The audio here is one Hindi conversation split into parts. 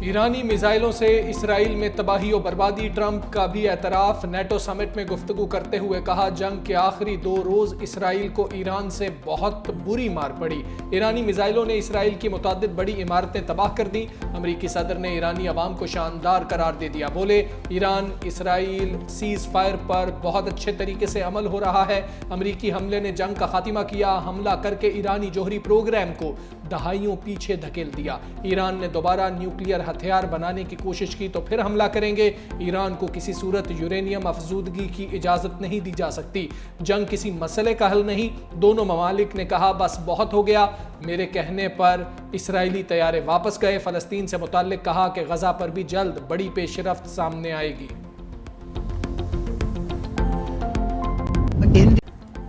ईरानी मिसाइलों से इसराइल में तबाही और बर्बादी, ट्रंप का भी एतराफ़। नेटो समिट में गुफ्तगू करते हुए कहा, जंग के आखिरी 2 रोज़ इसराइल को ईरान से बहुत बुरी मार पड़ी। ईरानी मिसाइलों ने इसराइल की मुतादिद बड़ी इमारतें तबाह कर दी। अमरीकी सदर ने ईरानी अवाम को शानदार करार दे दिया। बोले, ईरान इसराइल सीज़ फायर पर बहुत अच्छे तरीके से अमल हो रहा है। अमरीकी हमले ने जंग का खात्मा किया। हमला करके ईरानी जोहरी प्रोग्राम को दहाइयों पीछे धकेल दिया। ईरान ने दोबारा न्यूक्लियर हथियार बनाने की कोशिश की तो फिर हमला करेंगे। ईरान को किसी सूरत यूरेनियम अफजूदगी की इजाजत नहीं दी जा सकती। जंग किसी मसले का हल नहीं। दोनों ममालिक ने कहा, बस बहुत हो गया। मेरे कहने पर इसराइली तैयारे वापस गए। फलस्तीन से मुताल्लिक कहा कि गजा पर भी जल्द बड़ी पेशरफ्त सामने आएगी।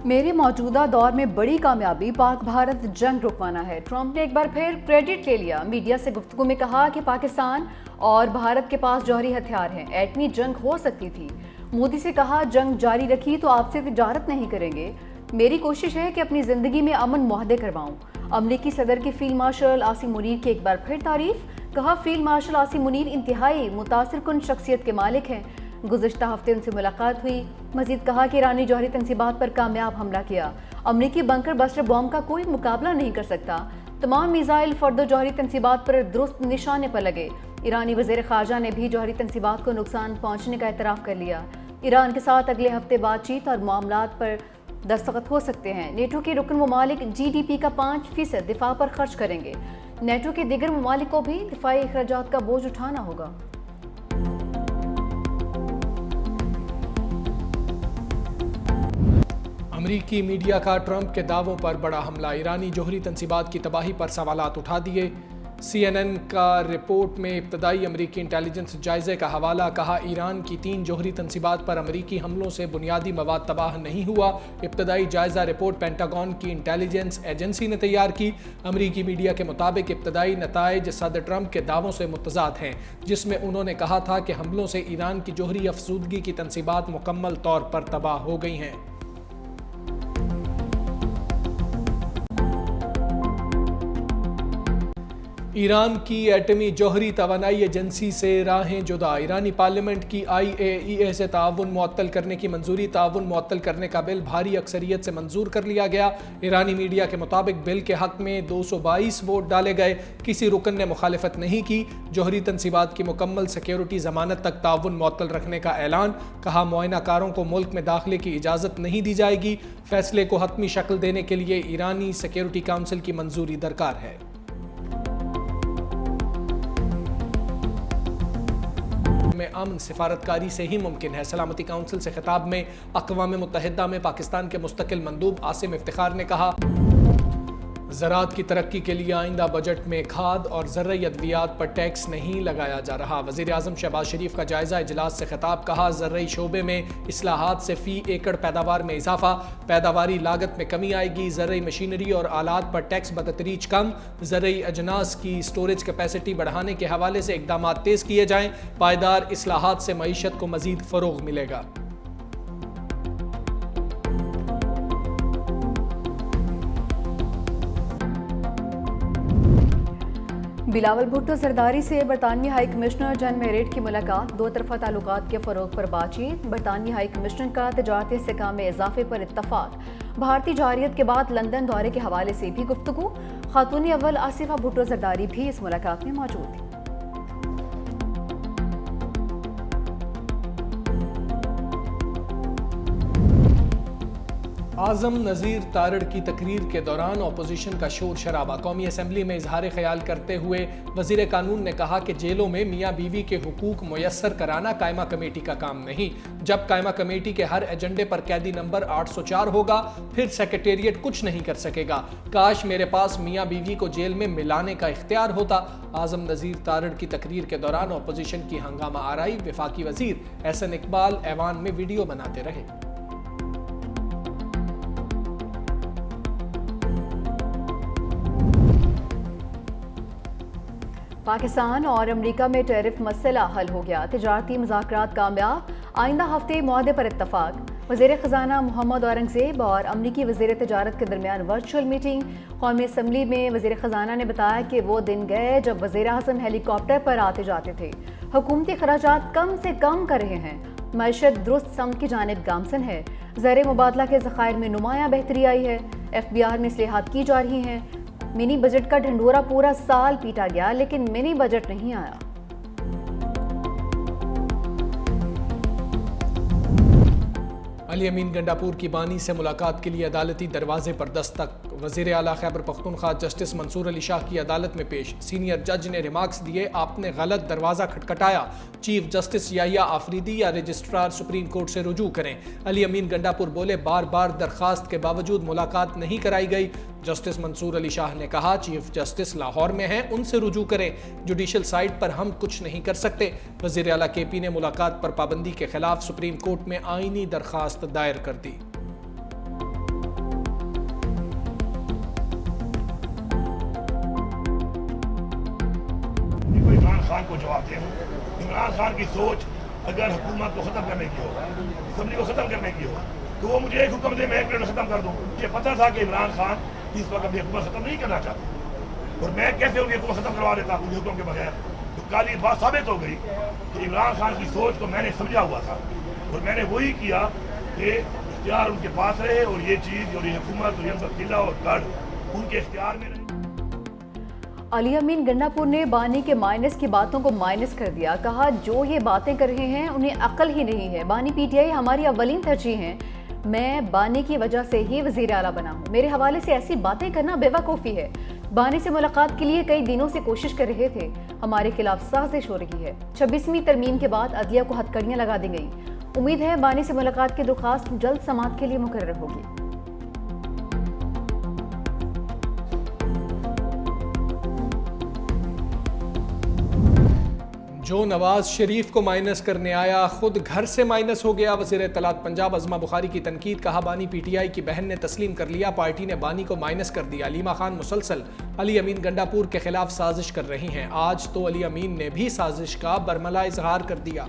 मेरे मौजूदा दौर में बड़ी कामयाबी पाक भारत जंग रुकवाना है। ट्रंप ने एक बार फिर क्रेडिट ले लिया। मीडिया से गुफ्तगू में कहा कि पाकिस्तान और भारत के पास जौहरी हथियार हैं, एटमी जंग हो सकती थी। मोदी से कहा, जंग जारी रखी तो आपसे तिजारत नहीं करेंगे। मेरी कोशिश है कि अपनी ज़िंदगी में अमन मुआहदे करवाऊँ। अमरीकी सदर की फील्ड मार्शल आसिम मुनीर की एक बार फिर तारीफ। कहा, फील्ड मार्शल आसिम मुनीर इंतहाई मुतासिरकुन शख्सियत के मालिक हैं। गुज़िश्ता हफ्ते उनसे मुलाकात हुई। मजीद कहा कि ईरानी जौहरी तंसीबात पर कामयाब हमला किया। अमरीकी बंकर बस्टर बॉम्ब का कोई मुकाबला नहीं कर सकता। तमाम मिसाइल फर्दो जौहरी तंसीबात पर दुरुस्त निशाने पर लगे। ईरानी वज़ीर ख़ारजा ने भी जौहरी तंसीबात को नुकसान पहुँचने का एतराफ़ कर लिया। ईरान के साथ अगले हफ्ते बातचीत और मामलात पर दस्तखत हो सकते हैं। नेटो के रुकन ममालिक GDP का 5% दिफा पर खर्च करेंगे। नेटो के दीगर ममालिक को भी दिफाई अखराजात का बोझ उठाना होगा। अमरीकी मीडिया का ट्रंप के दावों पर बड़ा हमला। ईरानी जोहरी तंसीबात की तबाही पर सवालात उठा दिए। CNN का रिपोर्ट में इब्तदाई अमरीकी इंटेलिजेंस जायजे का हवाला। कहा, ईरान की 3 जोहरी तंसीबात पर अमरीकी हमलों से बुनियादी मवाद तबाह नहीं हुआ। इब्तदाई जायजा रिपोर्ट पेंटागन की इंटेलिजेंस एजेंसी ने तैयार की। अमरीकी मीडिया के मुताबिक इब्तदाई नताइज सदर ट्रंप के दावों से मुतजाद हैं, जिसमें उन्होंने कहा था कि हमलों से ईरान की जोहरी अफसूदगी की तंसीबात मुकम्मल तौर पर तबाह हो गई हैं। ईरान की एटमी जौहरी तवानाई एजेंसी से राहें जुदा। ईरानी पार्लियामेंट की IAEA से ताउन मुअत्तल करने की मंजूरी। ताउन मुअत्तल करने का बिल भारी अक्सरियत से मंजूर कर लिया गया। ईरानी मीडिया के मुताबिक बिल के हक में 222 वोट डाले गए। किसी रुकन ने मुखालिफत नहीं की। जौहरी तंसीबात की मुकम्मल सिक्योरिटी जमानत तक ताउन मुअत्तल रखने का ऐलान। कहा, मुआयनाकारों को मुल्क में दाखिले की इजाज़त नहीं दी जाएगी। फैसले को हतमी शक्ल देने के लिए ईरानी सिक्योरिटी काउंसिल की मंजूरी दरकार है। में अमन सिफारतकारी से ही मुमकिन है। सलामती काउंसिल से खिताब में अक़वाम मुत्तहिदा में पाकिस्तान के मुस्तकिल मंदूब आसिम इफ्तिखार ने कहा, ज़राअत की तरक्की के लिए आइंदा बजट में खाद और ज़र्री अद्वियात पर टैक्स नहीं लगाया जा रहा। वज़ीर आज़म शहबाज शरीफ का जायज़ा इजलास से खिताब। कहा, ज़र्री शोबे में इस्लाहात से फ़ी एकड़ पैदावार में इजाफा, पैदावारी लागत में कमी आएगी। ज़र्री मशीनरी और आलात पर टैक्स बतदरीज कम। ज़र्री अजनास की स्टोरेज कैपेसिटी बढ़ाने के हवाले से इक़दाम तेज़ किए जाएँ। पायदार इस्लाहात से मईशत को मज़ीद फ़रोग़ मिलेगा। बिलावल भुट्टो जरदारी से बरतानवी हाई कमिश्नर जन मेरिट की मुलाकात। 2 तरफ़ा ताल्लुकात के फ़रोग़ पर बातचीत। बरतानवी हाई कमिश्नर का तजारती इस्तेहकाम में इजाफे पर इत्तफ़ाक़। भारतीय जारियत के बाद लंदन दौरे के हवाले से भी गुफ्तगू। खातून अव्वल आसिफा भुट्टो जरदारी भी इस मुलाकात में मौजूद थी। आज़म नज़ीर तारड़ की तकरीर के दौरान अपोजिशन का शोर शराबा। कौमी असम्बली में इजहार ख्याल करते हुए वज़ीर कानून ने कहा कि जेलों में मियाँ बीवी के हुकूक मुयस्सर कराना कायमा कमेटी का काम नहीं। जब कायमा कमेटी के हर एजेंडे पर कैदी नंबर 804 होगा, फिर सेक्रेटेरिएट कुछ नहीं कर सकेगा। काश मेरे पास मियाँ बीवी को जेल में मिलाने का इख्तियार होता। आज़म नज़ीर तारड़ की तकरीर के दौरान अपोजिशन की हंगामा आराई। वफाकी वज़ीर एहसन इकबाल ऐवान में वीडियो बनाते रहे। पाकिस्तान और अमेरिका में टैरिफ मसला हल हो गया। तिजारती मुज़ाकरात कामयाब। आइंदा हफ्ते मुआहदे पर इत्तफाक। वज़ीर ख़ज़ाना मोहम्मद औरंगज़ेब और अमरीकी वज़ीर तजारत के दरमियान वर्चुअल मीटिंग। कौमी असम्बली में वज़ीर ख़ज़ाना ने बताया कि वो दिन गए जब वज़ीर आज़म हेलीकॉप्टर पर आते जाते थे। हुकूमती खराजात कम से कम कर रहे हैं। मैशत दुरुस्त समत की जानिब गामसन है। ज़र मुबादला के ज़खायर में नुमाया बेहतरी आई है। FBR में इस्लाहात की जा रही हैं। मिनी बजट का ढंढोरा पूरा साल पीटा गया लेकिन मिनी बजट नहीं आया। अली अमीन गंडापुर की बानी से मुलाकात के लिए अदालती दरवाजे पर दस्तक। वज़ीर आला खैबर पख्तूनख्वा जस्टिस मंसूर अली शाह की अदालत में पेश। सीनियर जज ने रिमार्क्स दिए, आपने गलत दरवाज़ा खटखटाया। चीफ जस्टिस याहिया आफरीदी या रजिस्ट्रार सुप्रीम कोर्ट से रुजू करें। अली अमीन गंडापुर बोले, बार बार दरखास्त के बावजूद मुलाकात नहीं कराई गई। जस्टिस मंसूर अली शाह ने कहा, चीफ जस्टिस लाहौर में हैं, उनसे रुजू करें। जुडिशल साइड पर हम कुछ नहीं कर सकते। वज़ीर आला KP ने मुलाकात पर पाबंदी के खिलाफ सुप्रीम कोर्ट में आईनी दरखास्त दायर कर दी। इमरान खान को जवाब दे। इमरान खान की सोच अगर हुकूमत को खत्म करने की हो, असम्बली को खत्म करने की हो, तो वो मुझे एक हुक्म दे, मैं 1 मिनट खत्म कर दूं। मुझे पता था कि इमरान खान इस वक्त अपनी हुकूमत खत्म नहीं करना चाहते और मैं कैसे उनकी हुकूमत खत्म करवा देता उनके हुक्म के बगैर। तो कल ये बात साबित हो गई कि इमरान खान की सोच को मैंने समझा हुआ था और मैंने वही किया कि इख्तियार उनके पास रहे और ये चीज़ और ये हुकूमत और ये किला और गढ़ उनके इख्तियार में रहे। अली अमीन गंडापुर ने बानी के माइनस की बातों को माइनस कर दिया। कहा, जो ये बातें कर रहे हैं उन्हें अक्ल ही नहीं है। बानी PTI हमारी अव्वलीन तरजीह हैं। मैं बानी की वजह से ही वज़ीर आला बना हूँ। मेरे हवाले से ऐसी बातें करना बेवकूफ़ी है। बानी से मुलाकात के लिए कई दिनों से कोशिश कर रहे थे। हमारे खिलाफ साजिश हो रही है। 26वीं तरमीम के बाद अदलिया को हथकड़ियाँ लगा दी गई। उम्मीद है बानी से मुलाकात की दरख्वास्त जल्द समाअत के लिए मुकर्रर होगी। जो नवाज शरीफ को माइनस करने आया खुद घर से माइनस हो गया। वज़ीर इत्तलात पंजाब अज़मा बुखारी की तनकीद। कहा, बानी PTI की बहन ने तस्लीम कर लिया, पार्टी ने बानी को माइनस कर दिया। अलीमा खान मुसलसल अली अमीन गंडापुर के खिलाफ साजिश कर रही हैं। आज तो अली अमीन ने भी साजिश का बरमला इजहार कर दिया।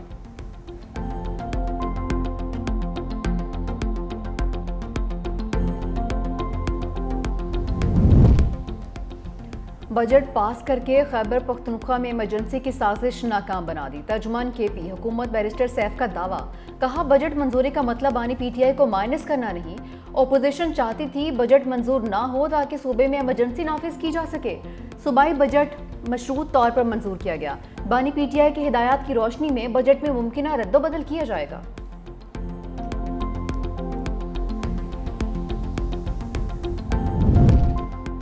बजट पास करके खैबर पख्तूनख्वा में इमरजेंसी की साजिश नाकाम बना दी। तर्जुमान KP हुकूमत बैरिस्टर सैफ का दावा। कहा, बजट मंजूरी का मतलब बानी PTI को माइनस करना नहीं। ओपोजिशन चाहती थी बजट मंजूर ना हो ताकि सूबे में इमरजेंसी नाफिज की जा सके। सूबाई बजट मशरूत तौर पर मंजूर किया गया। बानी PTI की हिदायत की रोशनी में बजट में मुमकिना रद्दोबदल किया जाएगा।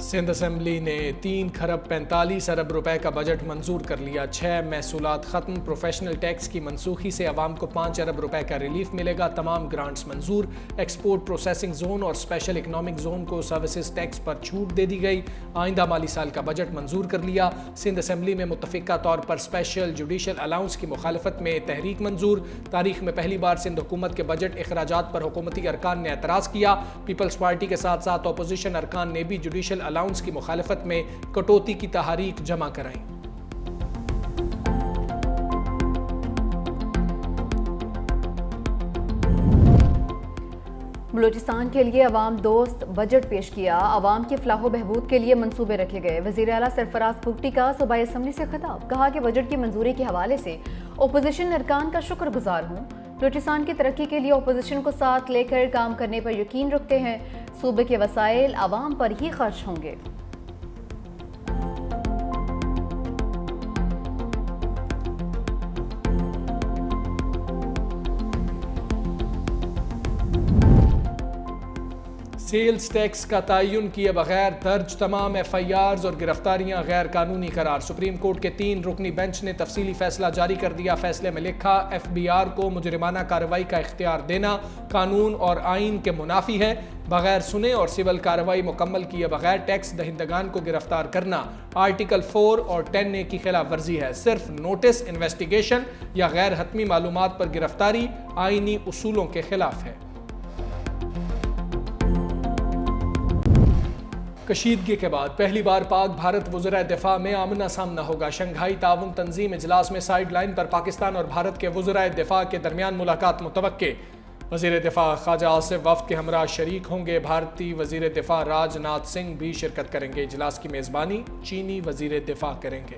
सिंध असेंबली ने 3 खरब 45 अरब रुपए का बजट मंजूर कर लिया। 6 महसूलात खत्म। प्रोफेशनल टैक्स की मनसूखी से आवाम को 5 अरब रुपए का रिलीफ मिलेगा। तमाम ग्रांट्स मंजूर। एक्सपोर्ट प्रोसेसिंग जोन और स्पेशल इकनॉमिक जोन को सर्विसेज टैक्स पर छूट दे दी गई। आइंदा माली साल का बजट मंजूर कर लिया। सिंध असेंबली में मुतफिका तौर पर स्पेशल जुडिशल अलाउंस की मुखालफत में तहरीक मंजूर। तारीख में पहली बार सिंध हुकूमत के बजट अखराजात पर हुकूमती अरकान ने एतराज़ किया। पीपल्स पार्टी के साथ साथ अपोजिशन अरकान ने भी जुडिशल अलाउंस की मुखालफत में कटौती की तहरीक जमा कराई। बलूचिस्तान के लिए अवाम दोस्त बजट पेश किया। अवाम की फलाह बहबूद के लिए मंसूबे रखे गए। वज़ीर आला सरफराज भुगटी का सूबाई असम्बली से खिताब। कहा कि बजट की मंजूरी के हवाले से ओपोजिशन अरकान का शुक्रगुजार हूँ। बलूचिस्तान की तरक्की के लिए ओपोजिशन को साथ लेकर काम करने पर यकीन रखते हैं। सूबे के वसाइल अवाम पर ही खर्च होंगे। सेल्स टैक्स का तयन किए बगैर दर्ज तमाम FIRs और गिरफ्तारियां गैर कानूनी करार। सुप्रीम कोर्ट के 3 रुकनी बेंच ने तफसीली फैसला जारी कर दिया। फैसले में लिखा, FBR को मुजरिमाना कार्रवाई का इख्तियार देना कानून और आइन के मुनाफी है। बगैर सुने और सिविल कार्रवाई मुकम्मल किए बगैर टैक्स दहिंदगान को गिरफ्तार करना आर्टिकल 4 और 10A की खिलाफ वर्जी है। सिर्फ नोटिस, इन्वेस्टिगेशन या गैर हतमी मालूमात पर गिरफ्तारी आइनी उसूलों के खिलाफ है। कशीदगी के बाद पहली बार पाक भारत वज़रा दिफा में आमना सामना होगा। शंघाई ताउन तंजीम इजलास में साइड लाइन पर पाकिस्तान और भारत के वज़रा दिफा के दरमियान मुलाकात मुतवक्के। वज़ीर दिफा ख्वाजा आसिफ वफ़द के हमरा शरीक होंगे। भारतीय वज़ीर दिफा राजनाथ सिंह भी शिरकत करेंगे। इजलास की मेज़बानी चीनी वज़ीर दिफा करेंगे।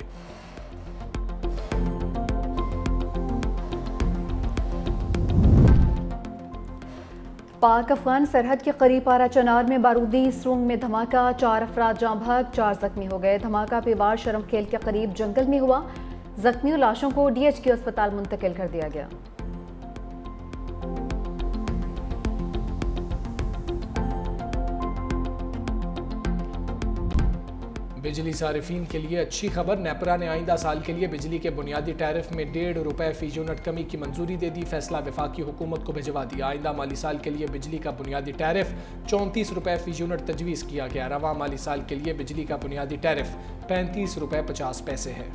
पाक अफगान सरहद के करीब पारा चनार में बारूदी सुरंग में धमाका, 4 अफराद जाँ बहक, 4 जख्मी हो गए। धमाका पेवार शरमखेल के करीब जंगल में हुआ। जख्मी लाशों को DHQ अस्पताल मुंतकिल कर दिया गया। बिजली सारिफीन के लिए अच्छी खबर। नेपरा ने आइंदा साल के लिए बिजली के बुनियादी टैरिफ में 1.5 रुपए फी यूनिट कमी की मंजूरी दे दी। फैसला वफाकी हुकूमत को भिजवा दिया। आइंदा माली साल के लिए बिजली का बुनियादी टैरिफ 34 रुपए फी यूनिट तजवीज़ किया गया। रवां माली साल के लिए बिजली का बुनियादी टैरिफ 35 रुपए 50 पैसे है।